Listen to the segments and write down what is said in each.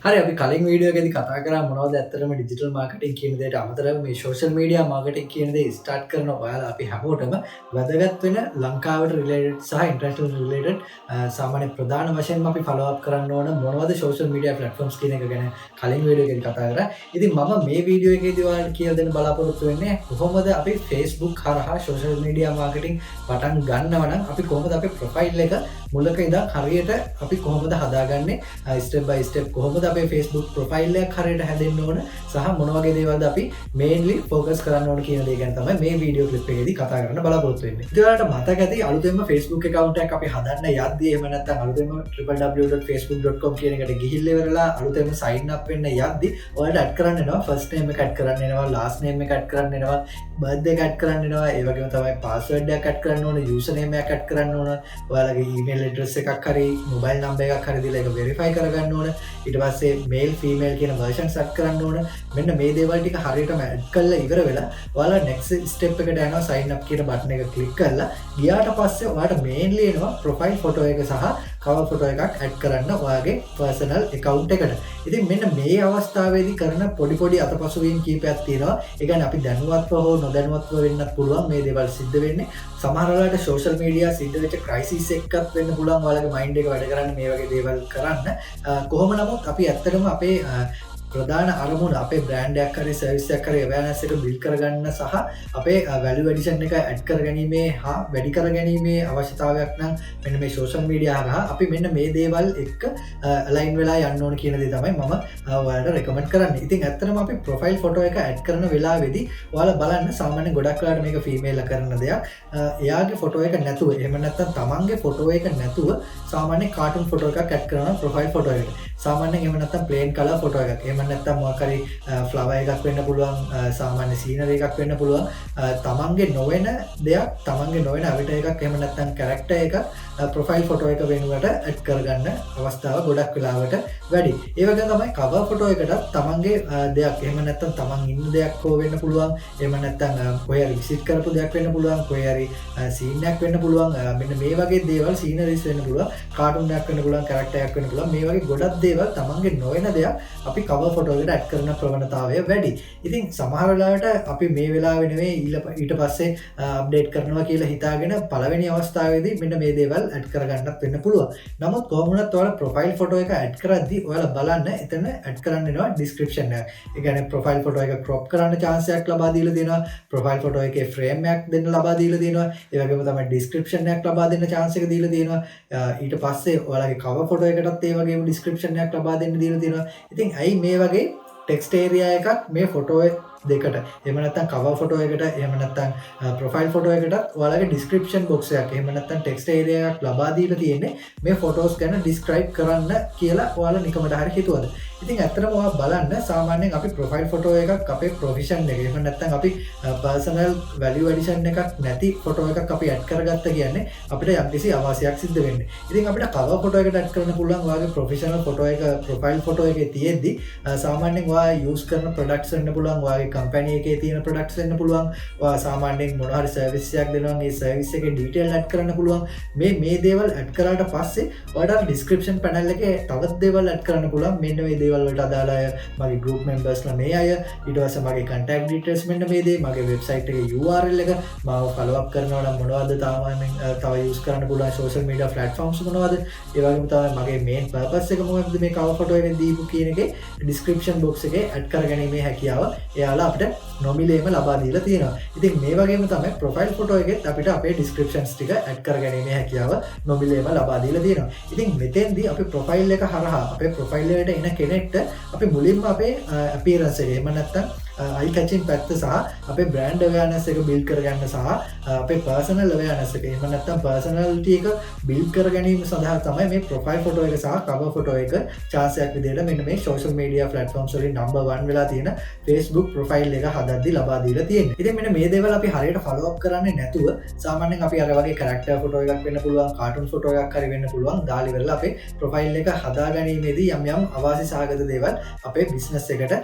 හරි අපි කලින් වීඩියෝ එකේදී කතා කරා මොනවද ඇත්තටම ඩිජිටල් මාකටිං කියන දේට අමතරව මේ සෝෂල් මීඩියා මාකටිං කියන දේ ස්ටාර්ට් කරන ඔයාලා අපි හැමෝටම වැදගත් වෙන ලංකාවට රිලේටඩ් සහ ඉන්ටර්නැෂනල් රිලේටඩ් සාමාන්‍ය ප්‍රධාන වශයෙන්ම අපි ෆලෝ අප් කරන්න ඕන මොනවද සෝෂල් මීඩියා ප්ලැට්ෆෝම්ස් කියන එක ගැන කලින් වීඩියෝ එකේදී කතා කරා. ඉතින් මම මේ වීඩියෝ එකේදී ඔයාලට කියලා දෙන්න බලාපොරොත්තු වෙන්නේ කොහොමද අපි Facebook හරහා සෝෂල් මීඩියා මාකටිං පටන් ගන්නව නම් අපි කොහොමද අපේ ප්‍රොෆයිල් එක මුලක ඉඳන් හරියට අපි කොහොමද හදාගන්නේ ස්ටෙප් බයි ස්ටෙප් කොහොමද අපේ Facebook ප්‍රොෆයිල් එකක් හරියට හැදෙන්න ඕන සහ මොන වගේ දේවල්ද අපි මේන්ලි ફોකස් කරන්න ඕන කියන දේ ගැන තමයි මේ වීඩියෝ ක්ලිප් එකේදී කතා කරන්න බලාපොරොත්තු වෙන්නේ. ඉතින් ඔයාලට මතක ඇති අලුතෙන්ම Facebook account එකක් අපි හදන්න යද්දී එහෙම නැත්නම් අලුතෙන්ම www.facebook.com කියන එකට ගිහිල්ලා ඉවරලා අලුතෙන්ම sign up වෙන්න යද්දී ඔයාලට add කරන්න එනවා first name එක add කරන්න එනවා last name එක add කරන්න එනවා birthday එක add කරන්න එනවා ඒ වගේම තමයි password එකක් add කරන්න ඕන user name එකක් add කරන්න ඕන ඔයාලගේ email address එකක් හරි mobile number එකක් හරි දීලා ඒක verify කරගන්න ඕන ඊට පස්සේ male female කියන version set කරන්න ඕන මෙන්න මේ දේවල් ටික හරියටම add කරලා ඉවර වෙලා ඔයාලා next step එකට යනවා sign up කියන button එක click කරලා ගියාට පස්සේ ඔයාලට mainly එනවා profile photo එක සහ cover photo එකක් add කරන්න ඔයාගේ personal account එකට. ඉතින් මෙන්න මේ අවස්ථාවේදී කරන පොඩි අතපසුවීම් කීපයක් තියෙනවා. ඒ කියන්නේ අපි දැනුවත්ව හෝ නොදැනුවත්ව වෙන්නත් පුළුවන් මේ දේවල් සිද්ධ වෙන්නේ. සමහර වෙලාවට social media සිද්ධ වෙච්ච crisis එකක් වෙන්න පුළුවන් ඔයාලගේ mind එක වැඩ කරන්න මේ වගේ දේවල් කරන්න. කොහොම නමුත් අපි ඇත්තටම අපේ ප්‍රධාන අරමුණ අපේ බ්‍රෑන්ඩ් එකක් හරි සර්විස් එකක් හරි අවයර්නස් එක බිල්ඩ් කරගන්න සහ අපේ වැලියු ඇඩිෂන් එක ඇඩ් කරගැනීමේ හා වැඩි කරගැනීමේ අවශ්‍යතාවයක් නම් මෙන්න මේ සෝෂල් මීඩියා හරහා අපි මෙන්න මේ දේවල් එක්ක අලයින් වෙලා යන්න ඕන කියන දේ තමයි මම ඔයාලට රෙකමන්ඩ් කරන්නේ. ඉතින් ඇත්තටම අපි ප්‍රොෆයිල් ෆොටෝ එක ඇඩ් කරන වෙලාවේදී ඔයාලා බලන්න සාමාන්‍යයෙන් ගොඩක් වෙලාවට මේක ෆීමේල් කරන දෙයක්. එයාගේ ෆොටෝ එක නැතුව එහෙම නැත්නම් තමන්ගේ ෆොටෝ එක නැතුව සාමාන්‍ය කාටුන් ෆොටෝ එකක් ඇඩ් කරනවා ප්‍රොෆයිල් ෆොටෝ එකට. සාමාන්‍යයෙන් එහෙම නැත්නම් ප්ලේන් කලර් ෆොටෝ එකක්. එහෙම නැත්නම් මොකක් හරි ෆ්ලවර් එකක් වෙන්න පුළුවන්, සාමාන්‍ය සීනරි එකක් වෙන්න පුළුවන්. තමන්ගේ නොවන දෙයක්, තමන්ගේ නොවන අවටර් එකක් එහෙම නැත්නම් කැරක්ටර් එකක් ප්‍රොෆයිල් ෆොටෝ එක වෙනුවට ඇඩ් කරගන්න අවස්ථාව ගොඩක් වෙලාවට වැඩි. ඒ වගේම තමයි කවර් ෆොටෝ එකටත් තමන්ගේ දෙයක් එහෙම නැත්නම් තමන් ඉන්න දෙයක් හෝ වෙන්න පුළුවන්. එහෙම නැත්නම් කොහේ හරි විසිට් කරපු දෙයක් වෙන්න පුළුවන්, කොහේ හරි සීන් එකක් වෙන්න පුළුවන්. මෙන්න මේ වගේ දේවල් සීනරිස් වෙන්න පුළුවන්, කාටුන් එකක් වෙන්න පුළුවන්, කැරක්ටර් එකක් වෙන්න පුළුවන්. මේ වගේ ගොඩක් දේවල් තමන්ගේ නොවන දෙයක් අපි කවර් ෆොටෝ එකට ඇඩ් කරන ප්‍රවණතාවය වැඩි. ඉතින් සමහර වෙලාවට අපි මේ වෙලාවේ නෙවෙයි ඊට පස්සේ අප්ඩේට් කරනවා කියලා හිතාගෙන පළවෙනි අවස්ථාවේදී මෙන්න මේ දේවල් ඇඩ් කරගන්නත් වෙන්න පුළුවන්. නමුත් කොහොම වුණත් ඔයාලා ප්‍රොෆයිල් ෆොටෝ එක ඇඩ් කරද්දී ඔයාලා බලන්න එතන ඇඩ් කරන්න වෙනවා ඩිස්ක්‍රිප්ෂන් එක. ඒ කියන්නේ ප්‍රොෆයිල් ෆොටෝ එක ක්‍රොප් කරන්න chance එකක් ලබා දීලා දෙනවා. ප්‍රොෆයිල් ෆොටෝ එකේ ෆ්‍රේම් එකක් දෙන්න ලබා දීලා දෙනවා. ඒ වගේම තමයි ඩිස්ක්‍රිප්ෂන් එකක් ලබා දෙන්න chance එක දීලා දෙනවා. ඊට පස්සේ ඔයාලගේ කවර් ෆොටෝ එකටත් ඒ වගේම ඩිස්ක්‍රිප්ෂන් එකක් ලබා දෙන්න දීලා දෙනවා. ඉතින් ඇයි මේ වගේ ටෙක්ස්ට් ඒරියා එකක් මේ ෆොටෝ දෙකට එහෙම නැත්නම් කවර් ෆොටෝ එකට එහෙම නැත්නම් ප්‍රොෆයිල් ෆොටෝ එකටත් ඔයාලගේ ඩිස්ක්‍රිප්ෂන් බොක්ස් එකක් එහෙම නැත්නම් ටෙක්ස්ට් ඒරියා එකක් ලබා දීලා තියෙන්නේ මේ ෆොටෝස් ගැන ඩිස්ක්‍රයිබ් කරන්න කියලා ඔයාලා නිකමට හරි හිතුවද? ඉතින් ඇත්තටම ඔයා බලන්න සාමාන්‍යයෙන් අපි ප්‍රොෆයිල් ෆොටෝ එකක් අපේ ප්‍රොෆෙෂන් එක එහෙම නැත්නම් අපි පර්සනල් වැලියු ඇඩිෂන් එකක් නැති ෆොටෝ එකක් අපි ඇඩ් කරගත්ත කියන්නේ අපිට යම්කිසි අවාසියක් සිද්ධ වෙන්නේ. ඉතින් අපිට කවර් ෆොටෝ එකට ඇඩ් කරන්න පුළුවන් ඔයාගේ ප්‍රොෆෙෂනල් ෆොටෝ එක ප්‍රොෆයිල් ෆොටෝ එකේ තියෙද්දි සාමාන්‍යයෙන් ඔයා යූස් කරන ප්‍රොඩක්ට්ස් වෙන්න පුළුවන් ඔයාගේ කම්පැනි එකේ තියෙන ප්‍රොඩක්ට්ස් වෙන්න පුළුවන්. ඔයා සාමාන්‍යයෙන් මොන හරි සර්විස් එකක් දෙනවා නම් ඒ සර්විස් එකේ ඩීටේල් ඇඩ් කරන්න පුළුවන්. මේ දේවල් ඇඩ් කරාට පස්සේ ඔයාලට ඩිස්ක්‍රිප්ෂන් පැනල් එකේ තවත් දේවල් ඇඩ් කරන්න පුළුවන්. මෙන්න මේ දේවල් වලට අදාළ අය, මගේ group membersලා මේ අය, ඊට පස්සේ මගේ contact details මෙන්න මේ දේ, මගේ website එකේ URL එක, මාව follow up කරනවා නම් මොනවද තව use කරන්න පුළුවන් social media platforms මොනවද, ඒ වගේම තමයි මගේ main purpose එක මොකක්ද මේ cover photo එකේ දීපු කියන එකේ description box එකේ add කරගැනීමේ හැකියාව එයාලා අපිට නොමිලේම ලබා දීලා තියෙනවා. ඉතින් මේ වගේම තමයි ප්‍රොෆයිල් ෆොටෝ එකෙත් අපිට අපේ ඩිස්ක්‍රිප්ෂන්ස් ටික ඇඩ් කරගැනීමේ හැකියාව නොමිලේම ලබා දීලා තියෙනවා. ඉතින් මෙතෙන්දී අපි ප්‍රොෆයිල් එක හරහා අපේ ප්‍රොෆයිල් එකට එන කෙනෙක්ට අපි මුලින්ම අපේ අපියරන්ස් එක එහෙම නැත්නම් අයි කැචින් පැත්ත සහ අපේ බ්‍රෑන්ඩ් අවයර්නස් එක බිල්ඩ් කරගන්න සහ අපේ පර්සනල් අවයර්නස් එක එහෙම නැත්නම් පර්සනැලිටි එක බිල්ඩ් කර ගැනීම සඳහා තමයි මේ ප්‍රොෆයිල් ෆොටෝ එක සහ කවර් ෆොටෝ එක chance එකක් විදිහට මෙන්න මේ social media platforms වලින් number 1 වෙලා තියෙන Facebook ප්‍රොෆයිල් එක හදද්දී ලබා දීලා තියෙන්නේ. ඉතින් මෙන්න මේ දේවල් අපි හරියට follow up කරන්නේ නැතුව සාමාන්‍යයෙන් අපි අර වගේ character ෆොටෝ එකක් වෙන්න පුළුවන්, cartoon ෆොටෝ එකක් හරි වෙන්න පුළුවන් දාලි වෙලා අපේ ප්‍රොෆයිල් එක හදා ගැනීමේදී යම් අවාසි සහගත දේවල් අපේ business එකට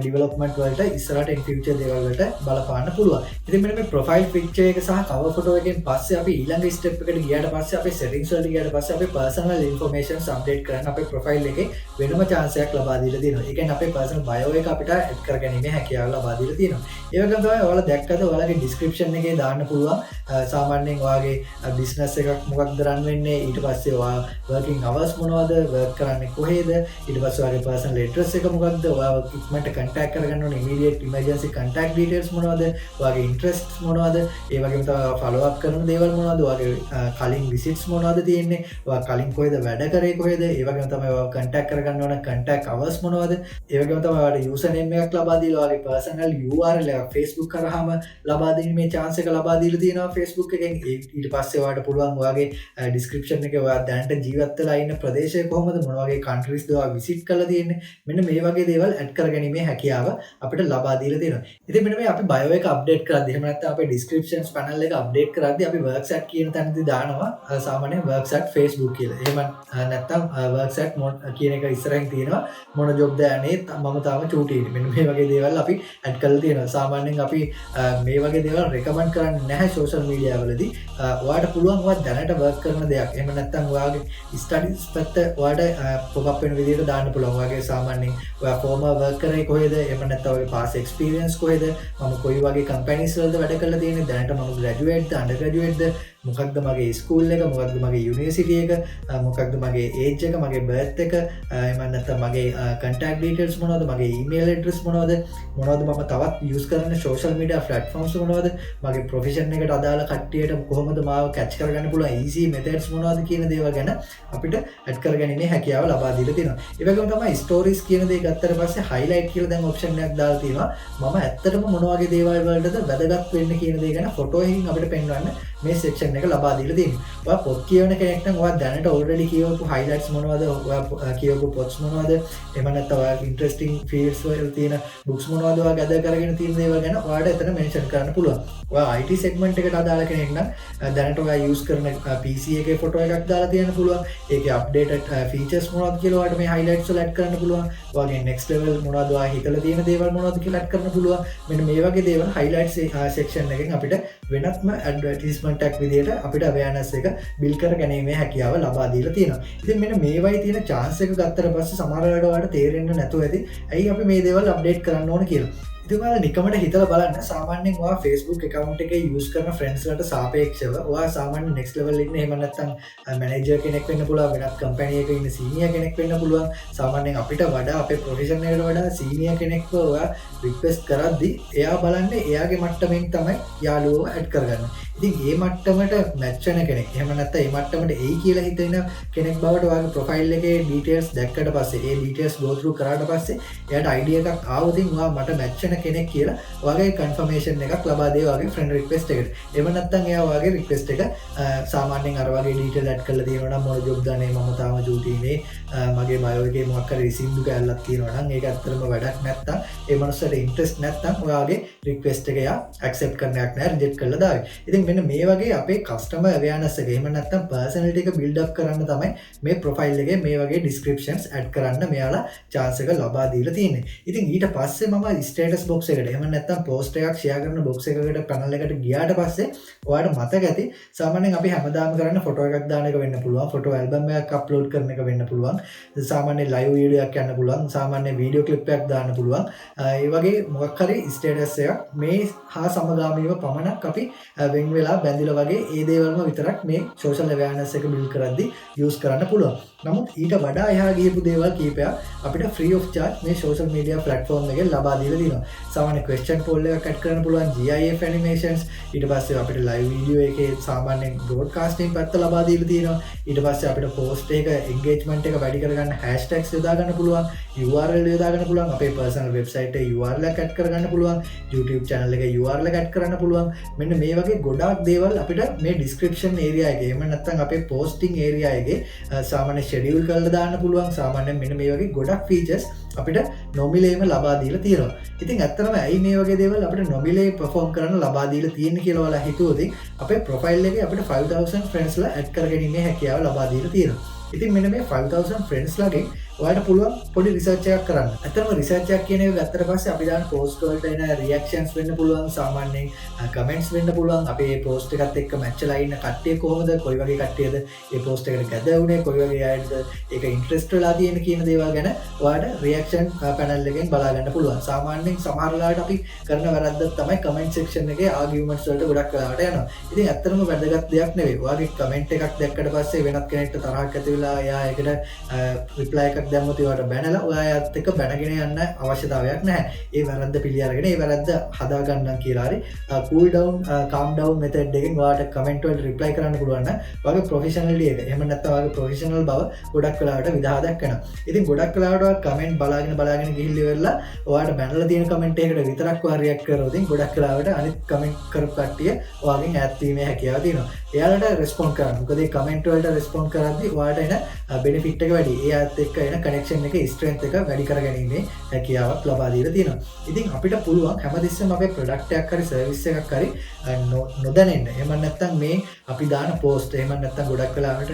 development වලට ඉස්සරහට in future දේවල් වලට බලපාන්න පුළුවන්. ඉතින් මෙන්න මේ profile picture එක සහ cover photo එකෙන් පස්සේ අපි ඊළඟ step එකට ගියාට පස්සේ අපේ settings වලට ගියාට පස්සේ අපේ personal information update කරන්න අපේ profile එකේ වෙනම chance එකක් ලබා දීලා තියෙනවා. ඒ කියන්නේ අපේ personal bio එක අපිට add කරගැනීමේ හැකියාව ලබා දීලා තියෙනවා. ඒ වගේම තමයි ඔයාලා දැක්කද ඔයාලගේ description එකේ දාන්න පුළුවන් සාමාන්‍යයෙන් ඔයාගේ business එකක් මොකක්ද run වෙන්නේ, ඊට පස්සේ ඔයා working hours මොනවද, work කරන්නේ කොහේද, ඊට පස්සේ ඔයාගේ personal address එක මොකක්ද, ඔයාව ඉක්මනට contact කරගන්න ඕනේ immediate emergency contact details මොනවද, ඔයාගේ interests මොනවද, ඒ වගේම තමයි follow up කරන දේවල් මොනවද, ඔයාගේ කලින් visits මොනවද තියෙන්නේ, ඔයා කලින් කොහෙද වැඩ කරේ කොහෙද, ඒ වගේම තමයි ඔයාව contact කරගන්න ඕන contact hours මොනවද, ඒ වගේම තමයි ඔයාට username එකක් ලබා දීලා ඔයාගේ personal URL එක Facebook කරාම ලබා දෙන්නේ chance එක ලබා දීලා තියෙනවා Facebook එකෙන්. ඊට පස්සේ ඔයාට පුළුවන් ඔයාගේ description එකේ ඔයා දැනට ජීවත් වෙලා ඉන්න ප්‍රදේශය කොහොමද, මොන වගේ countries ද ඔයා visit කරලා තියෙන්නේ, මෙන්න මේ වගේ දේවල් add කරගැනීමේ හැකියාව අපිට ලබා දීලා තියෙනවා. ඉතින් මෙන්න මේ අපි bio එක update කරද්දී එහෙම නැත්නම් අපේ descriptions panel එක update කරද්දී අපි works at කියන තැනදී දානවා සාමාන්‍යයෙන් works at Facebook කියලා. එහෙම නැත්නම් works at කියන එක ඉස්සරහින් තියෙනවා මොන job ද යන්නේ මම තාම චූටියි. මෙන්න මේ වගේ දේවල් අපි add කරලා තියෙනවා. සාමාන්‍යයෙන් අපි මේ වගේ දේවල් recommend කරන්නේ නැහැ social media වලදී. ඔයාට පුළුවන් ඔයා දැනට work කරන දෙයක්. එහෙම නැත්නම් ඔයාගේ studies පැත්ත ඔයාට pop up වෙන විදිහට දාන්න පුළුවන්. ඔයාගේ සාමාන්‍යයෙන් ඔයා former work කරේ කොහෙද, එහෙම නැත්නම් ඔයාගේ past experience කොහෙද, මම කොයි වගේ companies වලද වැඩ කරලා තියෙන්නේ, දැනට මම graduate ද undergraduate ද, මොකක්ද මගේ ස්කූල් එක, මොකක්ද මගේ යුනිවර්සිටි එක, මොකක්ද මගේ ඒජ් එක, මගේ බර්ත් එක, එහෙම නැත්නම් මගේ contact details මොනවද, මගේ email address මොනවද මම තවත් use කරන social media platforms මොනවද, මගේ profession එකට අදාළ කට්ටියට කොහොමද මාව catch කරගන්න පුළුවන් easy methods මොනවද කියන දේවල් ගැන අපිට add කරගැනීමේ හැකියාව ලබා දීලා තියෙනවා. ඒ වගේම තමයි stories කියන දේ ගත්තට පස්සේ highlight කියලා දැන් option එකක් දාලා තියෙනවා. මම ඇත්තටම මොන වගේ දේවල් වලටද වැදගත් වෙන්නේ කියන දේ ගැන photo එකකින් අපිට පෙන්වන්න මේ section එක ලබා දීලා තියෙනවා. ඔයා පොත් කියවන කෙනෙක් නම් ඔයා දැනට already කියවපු highlights මොනවද, ඔයා කියවපු posts මොනවද, එහෙම නැත්නම් ඔයාගේ interesting fields වල තියෙන books මොනවද ඔයා gather කරගෙන තියෙන දේවල් ගැන ඔයාට එතන mention කරන්න පුළුවන්. ඔයා IT segment එකට අදාළ කෙනෙක් නම් දැනට ඔයා use කරන PC එකේ photo එකක් දාලා තියන්න පුළුවන්. ඒකේ updated features මොනවද කියලා ඔයාට මේ highlights වල add කරන්න පුළුවන්. ඔයාගේ next level මොනවද ඔයා හිතලා තියෙන දේවල් මොනවද කියලා add කරන්න පුළුවන්. මෙන්න මේ වගේ දේවල් highlights section එකෙන් අපිට වෙනත්ම advertisement එකක් විදිහට අපිට awareness එක build කර ගැනීමේ හැකියාව ලබා දීලා තියෙනවා. ඉතින් මෙන්න මේවයි තියෙන chance එක ගත්තට පස්සේ සමහර වෙලාවට ඔයාලට තේරෙන්නේ නැතුව ඇති ඇයි අපි මේ දේවල් update කරන්න ඕන කියලා. ඉතින් ඔයාලා නිකමට හිතලා බලන්න සාමාන්‍යයෙන් ඔයා Facebook account එකේ use කරන friends වලට සාපේක්ෂව ඔයා සාමාන්‍ය next level ඉන්න එහෙම නැත්නම් manager කෙනෙක් වෙන්න පුළුවන්, වෙනත් company එකක ඉන්න senior කෙනෙක් වෙන්න පුළුවන්. සාමාන්‍යයෙන් අපිට වඩා අපේ profession එකට වඩා senior කෙනෙක්ව ඔයා request කරද්දී එයා බලන්නේ එයාගේ මට්ටමින් තමයි යාළුවෝ add කරගන්නේ. ඉතින් ඒ මට්ටමට match වෙන කෙනෙක් එහෙම නැත්නම් ඒ මට්ටමට එයි කියලා හිතෙන කෙනෙක් බවට ඔයාගේ profile එකේ details දැක්කට පස්සේ ඒ details go through කරාට පස්සේ එයාට idea එකක් ආවොත් ඔයා මට match වෙන කෙනෙක් කියලා ඔයාගේ confirmation එකක් ලබා දෙයි ඔයාගේ friend request එකට. එහෙම නැත්නම් එයා ඔයාගේ request එක සාමාන්‍යයෙන් අර වගේ detail add කරලා තියෙනවා නම් මොන job දන්නේ මම තාම duty ඉන්නේ, මගේ bio එකේ මොකක් හරි resume කැලලක් තියෙනවා නම් ඒක ඇත්තටම වැඩක් නැත්නම් ඒ මනුස්සයාට interest නැත්නම් ඔයාගේ request එක එයා accept කරන්නයක් නෑ, reject කරලා දාවි. ඉතින් මෙන්න මේ වගේ අපේ customer awareness එක එහෙම නැත්නම් personality එක build up කරන්න තමයි මේ profile එකේ මේ වගේ descriptions add කරන්න මෙයාලා chance එක ලබා දීලා තියෙන්නේ. ඉතින් ඊට පස්සේ මම status box එකට එහෙම නැත්නම් post එකක් share කරන box එකකට panel එකට ගියාට පස්සේ ඔයාලට මතක ඇති සාමාන්‍යයෙන් අපි හැමදාම කරන photo එකක් දාන එක වෙන්න පුළුවන්, photo album එකක් upload කරන එක වෙන්න පුළුවන්, සාමාන්‍ය live video එකක් යන්න පුළුවන්, සාමාන්‍ය video clip එකක් දාන්න පුළුවන්. ඒ වගේ මොකක් හරි status එකක් මේ හා සමගාමීව පමණක් අපි වෙන් වෙලා බැඳිලා වගේ ඒ දේවල්ම විතරක් මේ social awareness එක build කරද්දී use කරන්න පුළුවන්. නමුත් ඊට වඩා එහා ගියපු දේවල් කීපයක් අපිට free of charge මේ social media platform එකෙන් ලබා දීලා තියෙනවා. සාමාන්‍ය question poll එකක් add කරන්න පුළුවන්, GIF animations, ඊට පස්සේ අපිට live video එකේ සාමාන්‍ය broadcasting පැත්ත ලබා දීලා තියෙනවා. ඊට පස්සේ අපිට post එක engagement එක වැඩි කරගන්න hashtags යොදා ගන්න පුළුවන්, URL යොදා ගන්න පුළුවන්, අපේ personal website එකේ URL එක add කරගන්න පුළුවන්, YouTube channel එකේ URL එක add කරන්න පුළුවන්. මෙන්න මේ වගේ ගොඩාක් දේවල් අපිට මේ description area එකේ එහෙම නැත්නම් අපේ posting area එකේ සාමාන්‍ය schedule කරලා දාන්න පුළුවන්. සාමාන්‍යයෙන් මෙන්න මේ වගේ ගොඩක් features අපිට නොමිලේම ලබා දීලා තියෙනවා. ඉතින් ඇත්තටම ඇයි මේ වගේ දේවල් අපිට නොමිලේ perform කරන්න ලබා දීලා තියෙන්නේ කියලා ඔයාලා හිතුවොත් අපේ profile එකේ අපිට 5000 friends ලා add කරගැනීමේ හැකියාව ලබා දීලා තියෙනවා. ඉතින් මෙන්න මේ 5000 friends ලගෙන් ඔයාලට පුළුවන් පොඩි රිසර්ච් එකක් කරන්න. ඇත්තටම රිසර්ච් එකක් කියන එක ගත්තට පස්සේ අපි දාන පෝස්ට් වලට එන රියැක්ෂන්ස් වෙන්න පුළුවන්, සාමාන්‍යයෙන් කමෙන්ට්ස් වෙන්න පුළුවන්. අපි මේ පෝස්ට් එකත් එක්ක මැච් වෙලා ඉන්න කට්ටිය කොහොමද, කොයි වගේ කට්ටියද මේ පෝස්ට් එකට ගැදවුනේ, කොයි වගේ අයද ඒක ඉන්ට්‍රෙස්ට් වෙලා තියෙන කියන දේවල් ගැන ඔයාලට රියැක්ෂන් පැනල් එකෙන් බලා ගන්න පුළුවන්. සාමාන්‍යයෙන් සමහර වෙලාවට අපි කරන වැරද්දක් තමයි කමෙන්ට් සෙක්ෂන් එකේ ආගියුමන්ට්ස් වලට ගොඩක් වෙලාවට යනවා. ඉතින් ඇත්තටම වැදගත් දෙයක් නෙවෙයි. ඔයාගේ කමෙන්ට් එකක් දැක්කට පස්සේ වෙනත් කෙනෙක්ට තරහක් ඇති වෙලා එයා ඒකට රිප්ලයි එකක් දැම්මොත් ඒවට බැනලා ඔයාත් එක්ක බැනගෙන යන්න අවශ්‍යතාවයක් නැහැ. ඒ වැරද්ද පිළි අරගෙන ඒ වැරද්ද හදා ගන්න කියලා හරි cool down calm down method එකෙන් ඔයාලට කමෙන්ට් වලට රිප්ලයි කරන්න පුළුවන් නම් ඔයාගේ ප්‍රොෆෙෂනල් එක එහෙම නැත්නම් ඔයාගේ ප්‍රොෆෙෂනල් බව ගොඩක් වෙලාවට විදහා දක්වනවා. ඉතින් ගොඩක් වෙලාවට ඔයා කමෙන්ට් බලාගෙන ගිහිල්ලා ඉවරලා ඔයාලට බැනලා තියෙන කමෙන්ට් එකකට විතරක් ඔයා රියැක්ට් කරොත් ගොඩක් වෙලාවට අනිත් කමෙන්ට් කරපු කට්ටිය ඔයාගෙන් ඈත් වීමේ හැකියාව තියෙනවා. එයාලට රෙස්පොන්ඩ් කරන්න. මොකද මේ කමෙන්ට් වලට රෙස්පොන්ඩ් කරද්දී ඔයාලට එන බෙනිෆිට් එක වැඩි. එයාත් එක්ක එන කනෙක්ෂන් එක ස්ට්‍රෙන්ත් එක වැඩි කරගැනීමේ හැකියාවක් ලබා දීලා තියෙනවා. ඉතින් අපිට පුළුවන් හැමතිස්සෙම අපේ ප්‍රොඩක්ට් එකක් හරි සර්විස් එකක් හරි නොදැනෙන්න. එහෙම නැත්නම් මේ අපි දාන පෝස්ට් එහෙම නැත්නම් ගොඩක් වෙලාවට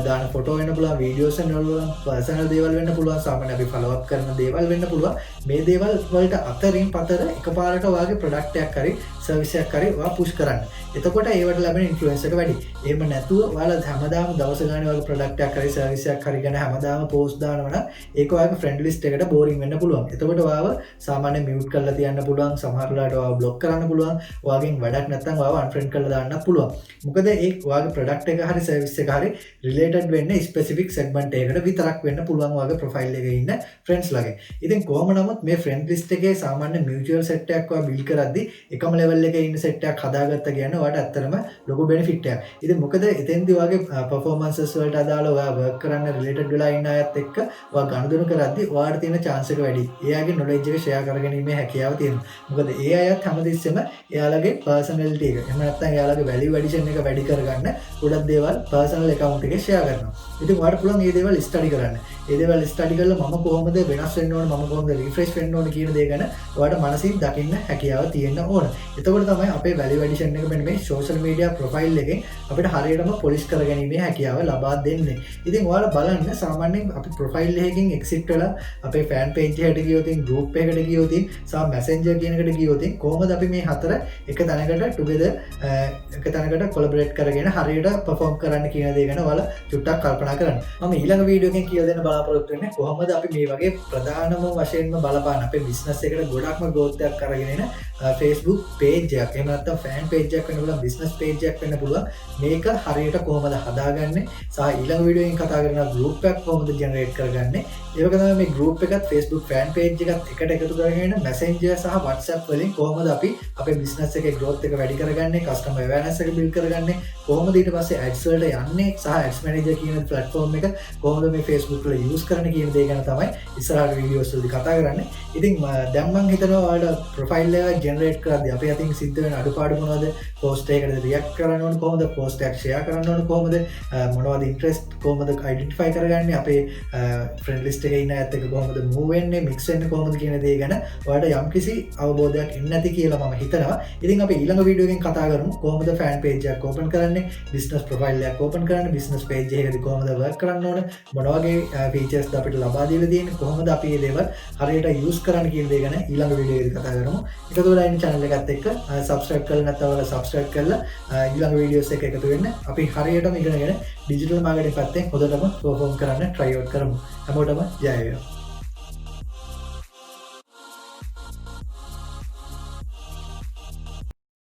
දාන ෆොටෝ වෙන්න පුළුවන්, වීඩියෝස් වෙන්න පුළුවන්, පර්සනල් දේවල් වෙන්න පුළුවන්, සාමාන්‍ය අපි ෆලෝ අප් කරන දේවල් වෙන්න පුළුවන්. මේ දේවල් වලට අතරින් පතර එකපාරට ඔයාගේ ප්‍රොඩක්ට් එකක් හරි සර්විස් එකක් හරි ඔයා පුෂ් කරන්න. එතකොට ඒවට ලැබෙන ඉන්ෆ්ලුවන්ස් එක වැඩි. එහෙම නැතුව ඔයාලා හැමදාම දවස ගානේ ඔයාගේ ප්‍රොඩක්ට් එකක් හරි සර්විස් එකක් හරි ගැන හැමදාම පෝස්ට් දානවා නම් ඒක ඔයාගේ ෆ්‍රෙන්ඩ් ලිස්ට් එකට බෝරින් වෙන්න පුළුවන්. එතකොට ඔයාව සාමාන්‍ය මියුට් කරලා තියන්න පුළුවන්, සමහර වෙලාවට ඔයාව බ්ලොක් කරන්න පුළුවන්, ඔයාගෙන් වැඩක් නැත්නම් ඔයාව අන්ෆ්‍රෙන්ඩ් කරලා දාන්නත් පුළුවන්. මොකද ඒ ඔයාගේ ප්‍රොඩක්ට් එක හරි සර්විස් එක හරි රිලේටඩ් වෙන්නේ ස්පෙસિෆික් සෙග්මන්ට් එකකට විතරක් වෙන්න පුළුවන් ඔයාගේ ප්‍රොෆයිල් එකේ ඉන්න ෆ්‍රෙන්ඩ්ස් ලගේ. ඉතින් කොහොම නමුත් මේ ෆ්‍රෙන්ඩ් ලිස්ට් එකේ සාමාන්‍ය මියුචුවල් සෙට් එකක් ඔයා බිල්ඩ් කරද්දී එකම ලෙවල් එකේ ඉන්න සෙට් එකක් හදාගත්ත කියන්නේ ඔයාට ඇත්තටම ලොකු බෙනිෆිට් එකක්. ඉතින් මොකද එතෙන්දී ඔයාගේ පර්ෆෝමන්සස් වලට අදාළ ඔයා වර්ක් කරන්න රිලේටඩ් වෙලා ඉන්න අයත් එක්ක ඔයා ගනුදෙනු කරද්දී ඔයාට තියෙන chance එක වැඩි. එයාගේ knowledge එක share කරගැනීමේ හැකියාව තියෙනවා. මොකද ඒ අයත් හැමතිස්සෙම එයාලගේ personality එක එහෙම නැත්නම් එයාලගේ value addition එක වැඩි කරගන්න ගොඩක් දේවල් personal account එකේ share කරනවා. ඉතින් ඔයාලට පුළුවන් මේ දේවල් study කරන්න. මේ දේවල් study කරලා මම කොහොමද වෙනස් වෙන්න ඕන, මම කොහොමද refresh වෙන්න ඕන කියන දේ ගැන ඔයාලට මනසින් දකින්න හැකියාව තියෙන්න ඕන. එතකොට තමයි අපේ value addition එක මෙන්න මේ social media profile එකෙන් අපිට හරියටම polish කරගැනීමේ හැකියාව ලබා දෙන්නේ. ඉතින් ඔයාලා බලන්න සාමාන්‍යයෙන් අපි profile එකකින් exit වෙලා අපේ fan page එකට ගියොත්, group එකකට ගියොත්, සහ messenger කියන එකට ගියොත් කොහොමද අපි මේ හතර එක තැනකට together එක තැනකට collaborate කරගෙන හරියට perform කරන්න කියන දේ ගැන ඔයාලා චුට්ටක් කල්පනා කරන්න. මම ඊළඟ වීඩියෝ එකෙන් කියලා දෙන්න බලාපොරොත්තු වෙන්නේ කොහොමද අපි මේ වගේ ප්‍රධානම වශයෙන්ම බලපාන අපේ business එකට ගොඩක්ම growth එකක් කරගෙන එන Facebook page එකක් එහෙම නැත්නම් fan page එකක් වෙන්න පුළුවන්, business page එකක් වෙන්න පුළුවන්. මේක හරියට කොහොමද හදාගන්නේ සහ ඊළඟ වීඩියෝ එකෙන් කතා කරන group එකක් කොහොමද generate කරගන්නේ. ඒක තමයි මේ group එකත් Facebook fan page එකත් එකට එකතු කරගෙන Messenger සහ WhatsApp වලින් කොහොමද අපි අපේ business එකේ growth එක වැඩි කරගන්නේ, customer awareness එක build කරගන්නේ, කොහොමද ඊට පස්සේ ads වලට යන්නේ සහ ads manager කියන platform එක කොහොමද මේ Facebook වල use කරන්නේ කියන දේ ගැන තමයි ඉස්සරහට videos වලදී කතා කරන්නේ. ඉතින් දැන් මම හිතනවා ඔයාලට profile එක generate කරද්දී අපේ අතින් සිද්ධ වෙන අඩුපාඩු මොනවද, post එකකට react කරන්න ඕන කොහොමද, post එකක් share කරන්න ඕන කොහොමද, මොනවද interest කොහොමද identify කරගන්නේ, අපේ friend list එකේ ඉන්න අයත් එක්ක කොහොමද move වෙන්නේ, mix වෙන්නේ කොහොමද කියන දේ ගැන ඔයාලට යම්කිසි අවබෝධයක් එන්නේ නැති කියලා මම හිතනවා. ඉතින් අපි ඊළඟ වීඩියෝ එකෙන් කතා කරමු කොහොමද fan page එකක් open කරන්නේ, business profile එකක් open කරන්නේ, business page එකකදී කොහොමද work කරන්න ඕන, මොන වගේ features ද අපිට ලබා දීලා තියෙන්නේ, කොහොමද අපි මේ දේවල් හරියට use කරන්න කියන දේ ගැන ඊළඟ වීඩියෝ එකේදී කතා කරමු. එකතු වෙලා ඉන්න channel එකත් එක්ක subscribe කරලා නැත්නම් ඔයාලා subscribe කරලා ඊළඟ videos එක එකතු වෙන්න. අපි හරියටම ඉගෙනගෙන digital marketing පැත්තෙන් හොඳටම perform කරන්න try out කරමු. හැමෝටම ජය වේවා.